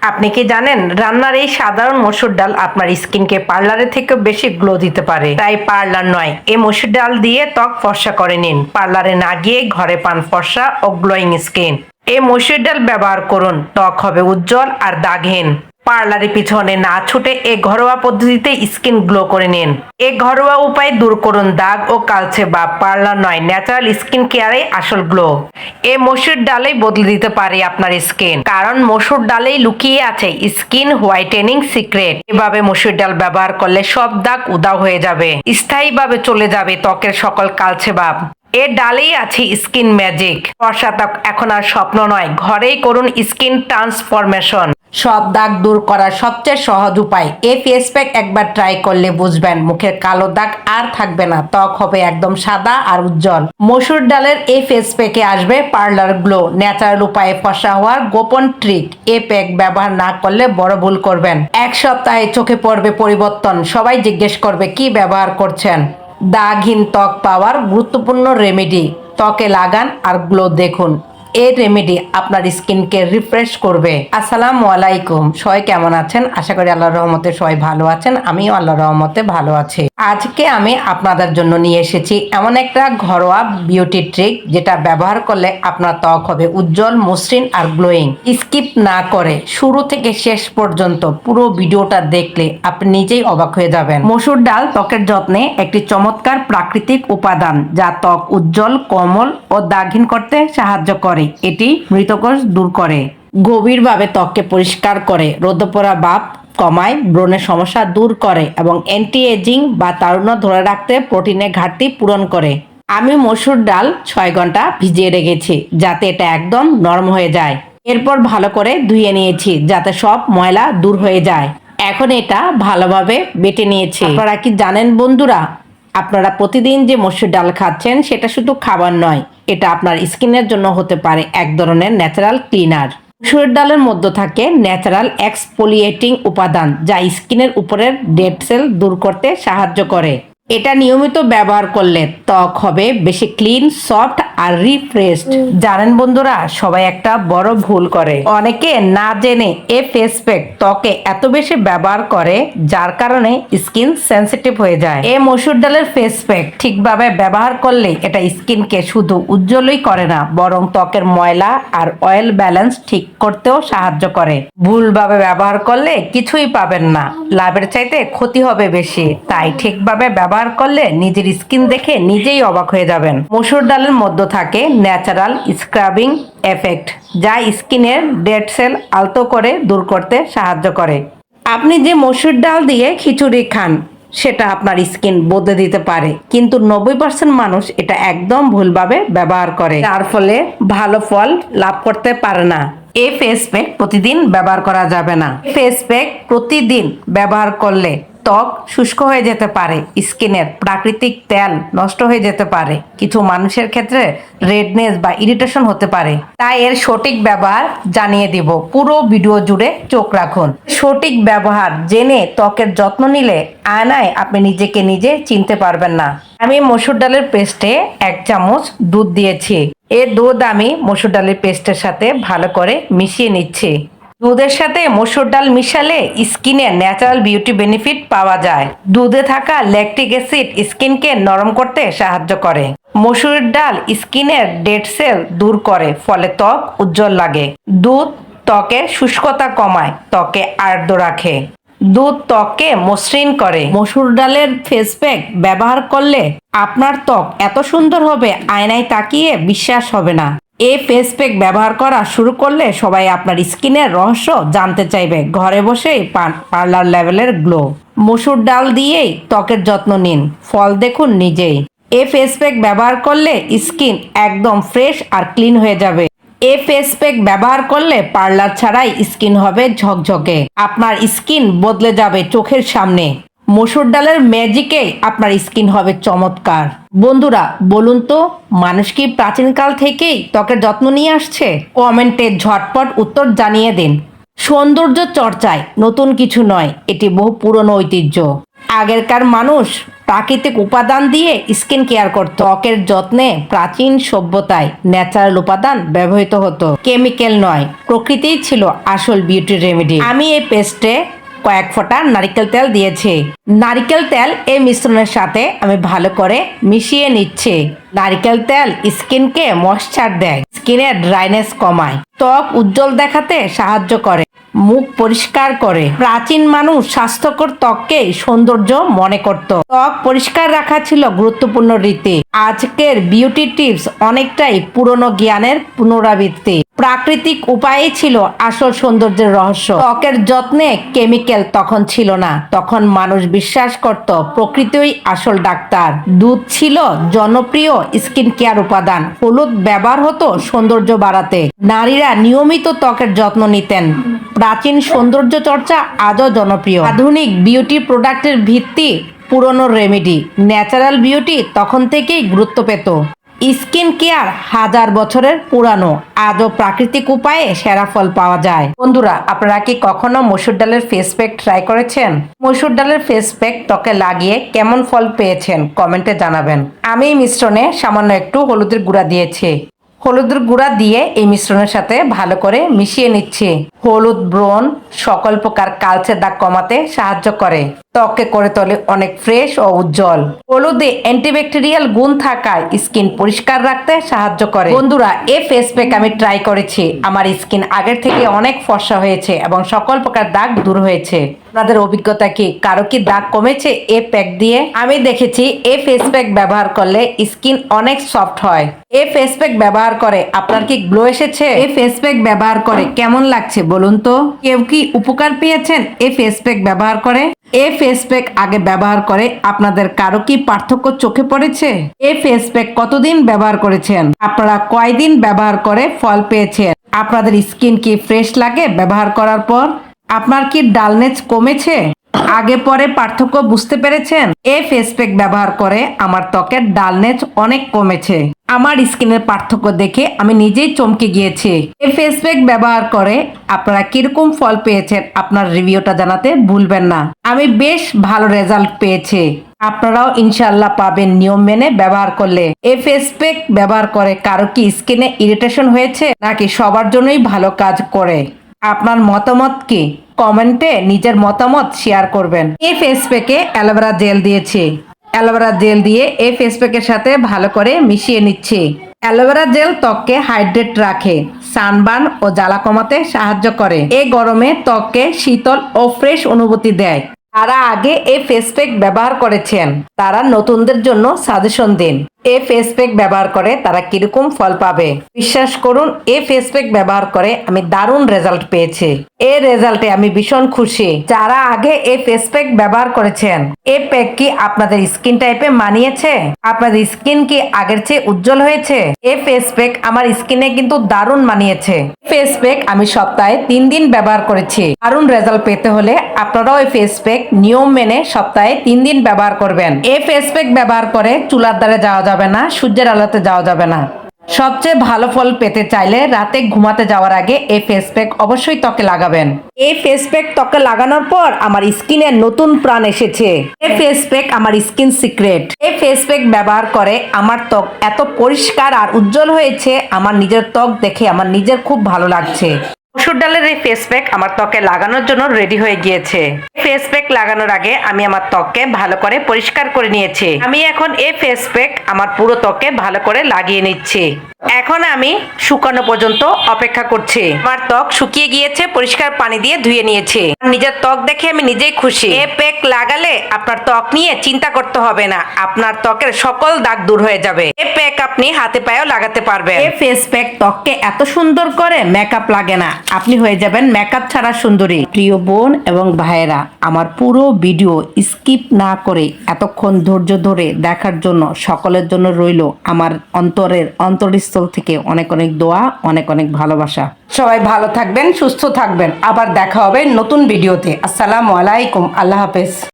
আপনি কি জানেন রান্নার এই সাধারণ মসুর ডাল আপনার স্কিনকে পার্লারের থেকে বেশি গ্লো দিতে পারে। তাই পার্লার নয়, এই মসুর ডাল দিয়ে ত্বক ফর্সা করে নিন। পার্লারে না গিয়ে ঘরে পান ফর্সা ও গ্লোয়িং স্কিন। এই মসুর ডাল ব্যবহার করুন, ত্বক হবে উজ্জ্বল আর দাগহীন। পার্লারের পিছনে না ছুটে এই ঘরোয়া পদ্ধতিতে স্কিন গ্লো করে নিন। এই ঘরোয়া উপায় দূর করুন দাগ ও কালচে বা পার্লার নয়, ন্যাচারাল স্কিন কেয়ারে আসল গ্লো। এই মসুর ডালেই বদলে দিতে পারে আপনার স্কিন, কারণ মসুর ডালেই লুকিয়ে আছে স্কিন হোয়াইটেনিং সিক্রেট। এভাবে মসুর ডাল ব্যবহার করলে সব দাগ উধাও হয়ে যাবে, স্থায়ীভাবে চলে যাবে ত্বকের সকল কালচে ভাব। এর ডালেই আছে স্কিন ম্যাজিক। ফর্সা ত্বক এখন আর স্বপ্ন নয়, ঘরেই করুন স্কিন ট্রান্সফরমেশন। সব দাগ দূর করার সবচেয়ে সহজ উপায়। এই ফেস প্যাক একবার ট্রাই করলে বুঝবেন মুখের কালো দাগ আর থাকবে না, ত্বক হবে একদম সাদা আর উজ্জ্বল। মসুর ডালের এই ফেস প্যাকে আসবে পার্লার গ্লো, ন্যাচারাল উপায়ে ফর্সা হওয়ার গোপন ট্রিক। এই প্যাক ব্যবহার না করলে বড় ভুল করবেন। এক সপ্তাহে চোখে পড়বে পরিবর্তন, সবাই জিজ্ঞেস করবে কি ব্যবহার করছেন। দাগহীন ত্বক পাওয়ার গুরুত্বপূর্ণ রেমেডি। ত্বকে লাগান আর গ্লো দেখুন। এই রেমেডি আপনার স্কিনকে রিফ্রেশ করবে। আসসালামু আলাইকুম, সবাই কেমন আছেন? আশা করি আল্লাহর রহমতে সবাই ভালো আছেন। আমিও আল্লাহর রহমতে ভালো আছি। আজকে আমি আপনাদের জন্য নিয়ে এসেছি এমন একটা ঘরোয়া বিউটি ট্রিক, যেটা ব্যবহার করলে আপনার ত্বক হবে উজ্জ্বল, মসৃণ আর গ্লোয়িং। স্কিপ না করে শুরু থেকে শেষ পর্যন্ত পুরো ভিডিওটা দেখলে আপনি নিজেই অবাক হয়ে যাবেন। মসুর ডাল ত্বকের যত্নে একটি চমৎকার প্রাকৃতিক উপাদান, যা ত্বক উজ্জ্বল, কোমল ও দাগহীন করতে সাহায্য করে। এটি মৃতকোষ দূর করে, গভীরভাবে ত্বককে পরিষ্কার করে, রোদপোড়া ভাব কমায়, ব্রণের সমস্যা দূর করে এবং অ্যান্টি এজিং বা তারুণ্য ধরে রাখতে প্রোটিনের ঘাটতি পূরণ করে। আমি মসুর ডাল 6 ঘন্টা ভিজিয়ে রেখেছি যাতে এটা একদম নরম হয়ে যায়। এরপর ভালো করে ধুয়ে নিয়েছি যাতে সব ময়লা দূর হয়ে যায়। এখন এটা ভালোভাবে বেটে নিয়েছি। আপনারা কি জানেন বন্ধুরা, আপনারা প্রতিদিন যে মসুর ডাল খাচ্ছেন সেটা শুধু খাবার নয়, এটা আপনার স্কিনের জন্য হতে পারে এক ধরনের ন্যাচারাল ক্লিনার। মসুর ডালের মধ্যে থাকে ন্যাচারাল এক্সফোলিয়েটিং উপাদান, যা স্কিনের উপরের ডেড সেল দূর করতে সাহায্য করে। এটা নিয়মিত ব্যবহার করলে ত্বক হবে বেশি ক্লিন, সফট আর রিফ্রেশড। জানেন বন্ধুরা, সবাই একটা বড় ভুল করে। অনেকে না জেনে এই ফেস প্যাক ত্বকে এত বেশি ব্যবহার করে, যার কারণে স্কিন সেনসিটিভ হয়ে যায়। এই মসুর ডালের ফেস প্যাক ঠিকভাবে ব্যবহার করলে এটা স্কিনকে শুধু উজ্জ্বলই করে না, বরং ত্বকের ময়লা আর অয়েল ব্যালেন্স ঠিক করতেও সাহায্য করে। ভুলভাবে ব্যবহার করলে কিছুই পাবেন না, লাভের চাইতে ক্ষতি হবে বেশি। তাই ঠিকভাবে ব্যবহার করলে নিজের স্কিন দেখে নিজেই অবাক হয়ে যাবেন। মসুর ডালের মধ্যে থাকে ন্যাচারাল স্ক্রাবিং এফেক্ট, যা স্কিনের ডেড সেল আলতো করে দূর করতে সাহায্য করে। আপনি যে মসুর ডাল দিয়ে খিচুড়ি খান সেটা আপনার স্কিন বদলে দিতে পারে, কিন্তু 90% মানুষ এটা একদম ভুলভাবে ব্যবহার করে, যার ফলে ভালো ফল লাভ করতে পারে না। এই ফেস প্যাক প্রতিদিন ব্যবহার করা যাবে না। ফেস প্যাক প্রতিদিন ব্যবহার করলে ত্বক শুষ্ক হয়ে যেতে পারে, স্কিনের প্রাকৃতিক তেল নষ্ট হয়ে যেতে পারে, কিছু মানুষের ক্ষেত্রে রেডনেস বা ইরিটেশন হতে পারে। তাই এর সঠিক ব্যবহার জানিয়ে দিব, পুরো ভিডিও জুড়ে চোখ রাখুন। সঠিক ব্যবহার জেনে ত্বকের যত্ন নিলে আয়নায় আপনি নিজেকে নিজে চিনতে পারবেন না। আমি মসুর ডালের পেস্টে 1 চামচ দুধ দিয়েছি। এই দুধ আমি মসুর ডালের পেস্টের সাথে ভালো করে মিশিয়ে নিচ্ছি। দুধের সাথে মসুর ডাল মিশালে স্কিনে ন্যাচারাল বিউটি বেনিফিট পাওয়া যায়। দুধে থাকা ল্যাকটিক অ্যাসিড স্কিনকে নরম করতে সাহায্য করে। মসুর ডাল স্কিনের ডেড সেল দূর করে, ফলে ত্বক উজ্জ্বল লাগে। দুধ ত্বকের শুষ্কতা কমায়, ত্বকে আর্দ্র রাখে। দুধ ত্বককে মসৃণ করে। মসুর ডালের ফেস প্যাক ব্যবহার করলে আপনার ত্বক এত সুন্দর হবে, আয়নায় তাকিয়ে বিশ্বাস হবে না। এই ফেস প্যাক ব্যবহার করা শুরু করলে সবাই আপনার স্কিনের রহস্য জানতে চাইবে। ঘরে বসেই পান পার্লার লেভেলের গ্লো। মসুর ডাল দিয়েই ত্বকের যত্ন নিন, ফল দেখুন নিজেই। এই ফেস প্যাক ব্যবহার করলে স্কিন একদম ফ্রেশ আর ক্লিন হয়ে যাবে। এই ফেস প্যাক ব্যবহার করলে পার্লার ছাড়াই স্কিন হবে ঝকঝকে, আপনার স্কিন বদলে যাবে চোখের সামনে। মসুর ডালের ম্যাজিকে আপনার স্কিন হবে চমৎকার। বন্ধুরা বলুন তো, মানুষ কি প্রাচীনকাল থেকেই ত্বকের যত্ন নিয়ে আসছে? কমেন্টে ঝটপট উত্তর জানিয়ে দিন। সৌন্দর্য চর্চায় নতুন কিছু নয়, এটি বহু পুরনো ঐতিহ্য। আগেরকার মানুষ প্রাকৃতিক উপাদান দিয়ে স্কিন কেয়ার করত। ত্বকের যত্নে প্রাচীন সভ্যতায় ন্যাচারাল উপাদান ব্যবহৃত হতো, কেমিক্যাল নয়। প্রকৃতিই ছিল আসল বিউটি রেমেডি। আমি এই পেস্টে কয়েক ফোঁটা নারকেল তেল দিয়েছি। নারকেল তেল এই মিশ্রণের সাথে আমি ভালো করে মিশিয়ে নিচ্ছি। নারকেল তেল স্কিনকে ময়েশ্চার দেয়, স্কিনের ড্রাইনেস কমায়, ত্বক উজ্জ্বল দেখাতে সাহায্য করে, মুখ পরিষ্কার করে। প্রাচীন মানুষ স্বাস্থ্যকর ত্বককেই সৌন্দর্য মনে করত। ত্বক পরিষ্কার রাখা ছিল গুরুত্বপূর্ণ রীতি। আজকের বিউটি টিপস অনেকটাই পুরনো জ্ঞানের পুনরাবৃত্তি। প্রাকৃতিক উপায়ে ছিল আসল সৌন্দর্যের রহস্য। ত্বকের যত্নে কেমিক্যাল তখন ছিল না। তখন মানুষ বিশ্বাস করত প্রকৃতিই আসল ডাক্তার। দুধ ছিল জনপ্রিয় স্কিন কেয়ার উপাদান। হলুদ ব্যবহার হতো সৌন্দর্য বাড়াতে। নারীরা নিয়মিত ত্বকের যত্ন নিতেন। প্রাচীন সৌন্দর্য চর্চা আজও জনপ্রিয়। আধুনিক বিউটি প্রোডাক্টের ভিত্তি পুরনো রেমেডি। ন্যাচারাল বিউটি তখন থেকেই গুরুত্ব পেত। স্কিন কেয়ার হাজার বছরের পুরানো, আজও প্রাকৃতিক উপায়ে সেরা ফল পাওয়া যায়। বন্ধুরা, আপনারা কি কখনো মসুর ডালের ফেস প্যাক ট্রাই করেছেন? মসুর ডালের ফেস প্যাক ত্বকে লাগিয়ে কেমন ফল পেয়েছেন কমেন্টে জানাবেন। আমি এই মিশ্রণে সামান্য একটু হলুদের গুঁড়া দিয়েছি। হলুদের গুঁড়া দিয়ে এই মিশ্রণের সাথে ভালো করে মিশিয়ে নিচ্ছি। হলুদ ব্রণ সকল প্রকার কালচে দাগ কমাতে সাহায্য করে, ত্বককে করে তোলে অনেক ফ্রেশ ও উজ্জ্বল। হলুদে অ্যান্টিব্যাকটেরিয়াল গুণ থাকায় স্কিন পরিষ্কার রাখতে সাহায্য করে। বন্ধুরা, এই ফেস প্যাক আমি ট্রাই করেছি। আমার স্কিন আগের থেকে অনেক ফর্সা হয়েছে এবং সকল প্রকার দাগ দূর হয়েছে। আপনাদের অভিজ্ঞতা কি? কারো কি দাগ কমেছে এই প্যাক দিয়ে? আমি দেখেছি এই ফেস প্যাক ব্যবহার করলে স্কিন অনেক সফট হয়। এই ফেস প্যাক ব্যবহার করে আপনার কি গ্লো এসেছে? এই ফেস প্যাক ব্যবহার করে কেমন লাগছে বলুন তো? কেউ কি উপকার পেয়েছেন এই ফেস প্যাক ব্যবহার করে? এই ফেস প্যাক আগে ব্যবহার করে আপনাদের কারো কি পার্থক্য চোখে পড়েছে? এই ফেস প্যাক কতদিন ব্যবহার করেছেন? আপনারা কয়দিন ব্যবহার করে ফল পেয়েছেন? আপনাদের স্কিন কি ফ্রেশ লাগে ব্যবহার করার পর? আপনার কি ডালনেস কমেছে? আগে পরে পার্থক্য বুঝতে পেরেছেন? এই ফেস প্যাক ব্যবহার করে আমার ত্বকের ডালনেস অনেক কমেছে। আমার স্কিনের পার্থক্য দেখে আমি নিজেই চমকে গিয়েছি। এই ফেস প্যাক ব্যবহার করে আপনারা কিরকম ফল পেয়েছেন আপনার রিভিউটা জানাতে ভুলবেন না। আমি বেশ ভালো রেজাল্ট পেয়েছি। আপনারাও ইনশাআল্লাহ পাবেন নিয়ম মেনে ব্যবহার করলে। এই ফেস প্যাক ব্যবহার করে কারো কি স্কিনে ইরিটেশন হয়েছে নাকি সবার জন্যই ভালো কাজ করে? আপনার মতামত কি? কমেন্টে নিজের মতামত শেয়ার করবেন। এই ফেস প্যাকে অ্যালোভেরা জেল দিয়েছি। অ্যালোভেরা জেল দিয়ে এই ফেস প্যাকের সাথে ভালো করে মিশিয়ে নিচ্ছি। অ্যালোভেরা জেল ত্বককে হাইড্রেট রাখে, সানবার্ন ও জ্বালা কমাতে সাহায্য করে। এই গরমে ত্বককে শীতল ও ফ্রেশ অনুভূতি দেয়। যারা আগে এই ফেস প্যাক ব্যবহার করেছেন তারা নতুনদের জন্য সাজেশন দিন। এই ফেস প্যাক ব্যবহার করে তারা কিরকম ফল পাবে। বিশ্বাস করুন, এই ফেস প্যাক ব্যবহার করে আমি দারুণ রেজাল্ট পেয়েছি। এই রেজাল্টে আমি ভীষণ খুশি। যারা আগে এই ফেস প্যাক ব্যবহার করেছেন, এই প্যাক কি আপনাদের স্কিন টাইপে মানিয়েছে? আপনাদের স্কিন কি আগের চেয়ে উজ্জ্বল হয়েছে? এই ফেস প্যাক আমার স্কিনে কিন্তু দারুণ মানিয়েছে। ফেস প্যাক আমি সপ্তাহে 3 দিন ব্যবহার করেছি। দারুণ রেজাল্ট পেতে হলে আপনারাও এই ফেস প্যাক নিয়ম মেনে সপ্তাহে 3 দিন ব্যবহার করবেন। এই ফেস প্যাক ব্যবহার করে চুলার দ্বারে যাওয়া যাবে না, সূর্যের আলোতে যাওয়া যাবে না। সবচেয়ে ভালো ফল পেতে চাইলে রাতে ঘুমাতে যাওয়ার আগে এই ফেস প্যাক অবশ্যই ত্বকে লাগাবেন। এই ফেস প্যাক ত্বকে লাগানোর পর আমার স্কিনে নতুন প্রাণ এসেছে। এই ফেস প্যাক আমার স্কিন সিক্রেট। এই ফেস প্যাক ব্যবহার করে আমার ত্বক এত পরিষ্কার আর উজ্জ্বল হয়েছে, আমার নিজের ত্বক দেখে আমার নিজের খুব ভালো লাগছে। মসুর ডালের এই ফেস প্যাক আমার ত্বকে লাগানোর জন্য রেডি হয়ে গিয়েছে। ফেস প্যাক লাগানোর আগে আমি আমার ত্বককে ভালো করে পরিষ্কার করে নিয়েছি। আমি এখন এই ফেস প্যাক আমার পুরো ত্বকে ভালো করে লাগিয়ে নিচ্ছি। এখন আমি শুকানো পর্যন্ত অপেক্ষা করছি। আমার ত্বক শুকিয়ে গিয়েছে, পরিষ্কার পানি দিয়ে ধুয়ে নিয়েছি। নিজের ত্বক দেখে আমি নিজেই খুশি। এই প্যাক লাগালে আপনার ত্বক নিয়ে চিন্তা করতে হবে না, আপনার ত্বকের সকল দাগ দূর হয়ে যাবে। এই প্যাক আপনি হাতে পায়েও লাগাতে পারবেন। এই ফেস প্যাক ত্বককে এত সুন্দর করে, মেকআপ লাগে না, আপনি হয়ে যাবেন মেকআপ ছাড়া সুন্দরী। প্রিয় বোন এবং ভাইয়েরা, আমার পুরো ভিডিও স্কিপ না করে এতক্ষণ ধৈর্য ধরে দেখার জন্য সকলের জন্য রইল আমার অন্তরস্থল থেকে অনেক অনেক দোয়া, অনেক অনেক ভালোবাসা। সবাই ভালো থাকবেন, সুস্থ থাকবেন। আবার দেখা হবে নতুন ভিডিওতে। আসসালামু আলাইকুম, আল্লাহ হাফেজ।